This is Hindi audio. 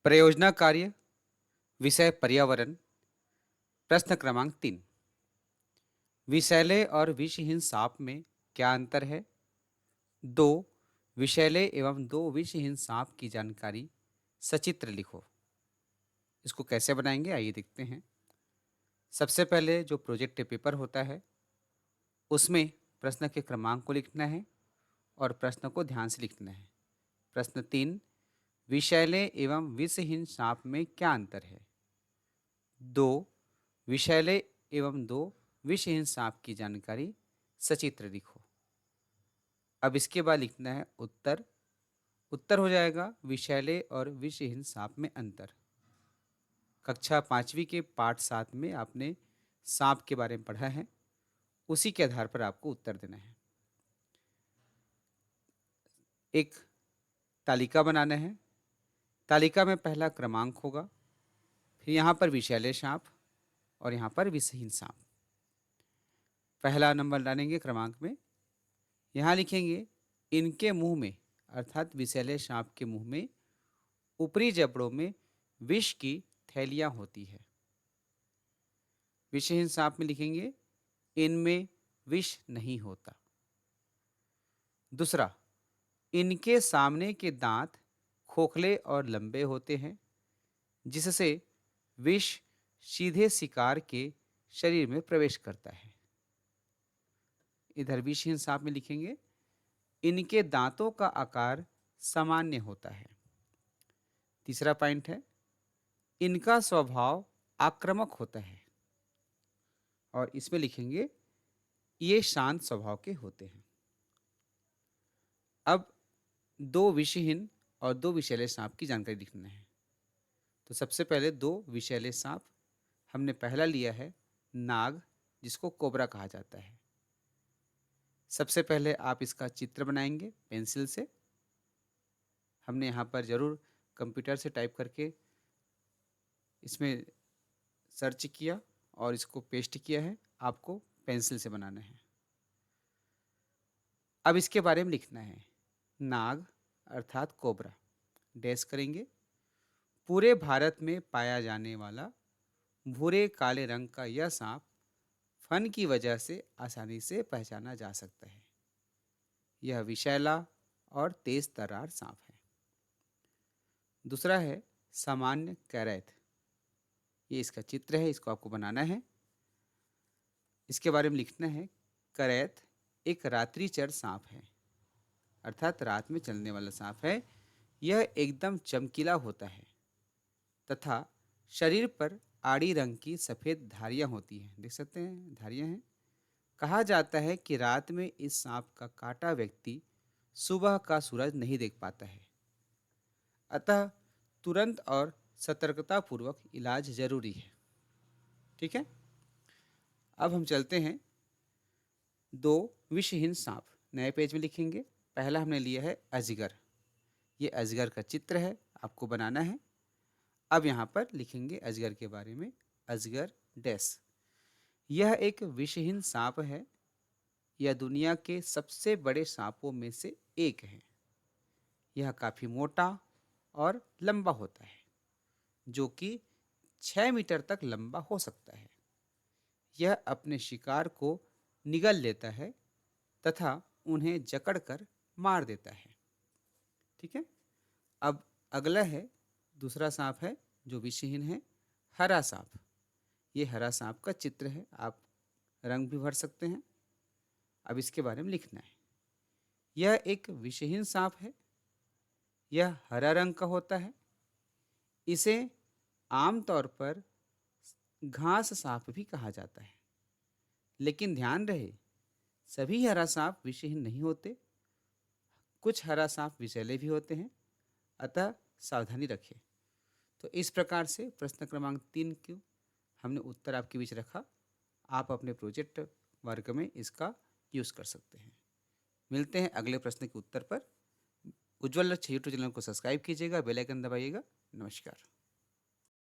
परियोजना कार्य, विषय पर्यावरण। प्रश्न क्रमांक 3। विषैले और विषहीन सांप में क्या अंतर है? 2। विषैले एवं 2 विषहीन सांप की जानकारी सचित्र लिखो। इसको कैसे बनाएंगे आइए देखते हैं। सबसे पहले जो प्रोजेक्ट पेपर होता है उसमें प्रश्न के क्रमांक को लिखना है और प्रश्न को ध्यान से लिखना है। प्रश्न 3। विषैले एवं विषहीन सांप में क्या अंतर है? 2। विषैले एवं 2 विषहीन सांप की जानकारी सचित्र लिखो। अब इसके बाद लिखना है उत्तर। उत्तर हो जाएगा विषैले और विषहीन सांप में अंतर। कक्षा 5वीं के पाठ 7 में आपने सांप के बारे में पढ़ा है, उसी के आधार पर आपको उत्तर देना है। एक तालिका बनाना है। तालिका में पहला क्रमांक होगा, फिर यहाँ पर विषैले सांप और यहाँ पर विषहीन सांप। पहला नंबर डालेंगे क्रमांक में, यहाँ लिखेंगे इनके मुंह में, अर्थात विषैले सांप के मुंह में ऊपरी जबड़ों में विष की थैलियां होती है। विषहीन सांप में लिखेंगे इनमें विष नहीं होता। दूसरा, इनके सामने के दांत खोखले और लंबे होते हैं, जिससे विष सीधे शिकार के शरीर में प्रवेश करता है। इधर विषहीन सांप में लिखेंगे इनके दांतों का आकार सामान्य होता है। तीसरा पॉइंट है इनका स्वभाव आक्रामक होता है और इसमें लिखेंगे ये शांत स्वभाव के होते हैं। अब 2 विषहीन और 2 विषैले सांप की जानकारी लिखना है। तो सबसे पहले 2 विषैले सांप, हमने पहला लिया है नाग, जिसको कोबरा कहा जाता है। सबसे पहले आप इसका चित्र बनाएंगे पेंसिल से। हमने यहाँ पर जरूर कंप्यूटर से टाइप करके इसमें सर्च किया और इसको पेस्ट किया है, आपको पेंसिल से बनाना है। अब इसके बारे में लिखना है नाग अर्थात कोबरा, डैश करेंगे। पूरे भारत में पाया जाने वाला भूरे काले रंग का यह सांप फन की वजह से आसानी से पहचाना जा सकता है। यह विषैला और तेज तर्रार सांप है। दूसरा है सामान्य कैरेथ, ये इसका चित्र है, इसको आपको बनाना है। इसके बारे में लिखना है करैत एक रात्रिचर सांप है, अर्थात रात में चलने वाला सांप है। यह एकदम चमकीला होता है तथा शरीर पर आड़ी रंग की सफेद धारियां होती हैं, देख सकते हैं धारियां हैं। कहा जाता है कि रात में इस सांप का काटा व्यक्ति सुबह का सूरज नहीं देख पाता है, अतः तुरंत और सतर्कतापूर्वक इलाज जरूरी है। ठीक है, अब हम चलते हैं 2 विषहीन सांप, नए पेज में लिखेंगे। पहला हमने लिया है अजगर, ये अजगर का चित्र है, आपको बनाना है। अब यहाँ पर लिखेंगे अजगर के बारे में, अजगर डैश। यह एक विषहीन सांप है, यह दुनिया के सबसे बड़े सांपों में से एक है। यह काफी मोटा और लंबा होता है, जो कि 6 मीटर तक लंबा हो सकता है। यह अपने शिकार को निगल लेता है तथा उन्हें जकड़कर मार देता है। ठीक है, अब अगला है दूसरा सांप है जो विषहीन है, हरा सांप। ये हरा सांप का चित्र है, आप रंग भी भर सकते हैं। अब इसके बारे में लिखना है यह एक विषहीन सांप है, यह हरा रंग का होता है। इसे आमतौर पर घास सांप भी कहा जाता है, लेकिन ध्यान रहे सभी हरा सांप विषहीन नहीं होते, कुछ हरा सांप विषैले भी होते हैं, अतः सावधानी रखें। तो इस प्रकार से प्रश्न क्रमांक 3 को हमने उत्तर आपके बीच रखा। आप अपने प्रोजेक्ट वर्क में इसका यूज़ कर सकते हैं। मिलते हैं अगले प्रश्न के उत्तर पर। उज्ज्वल लक्ष्य यूट्यूब चैनल को सब्सक्राइब कीजिएगा, बेल आइकन दबाइएगा। नमस्कार।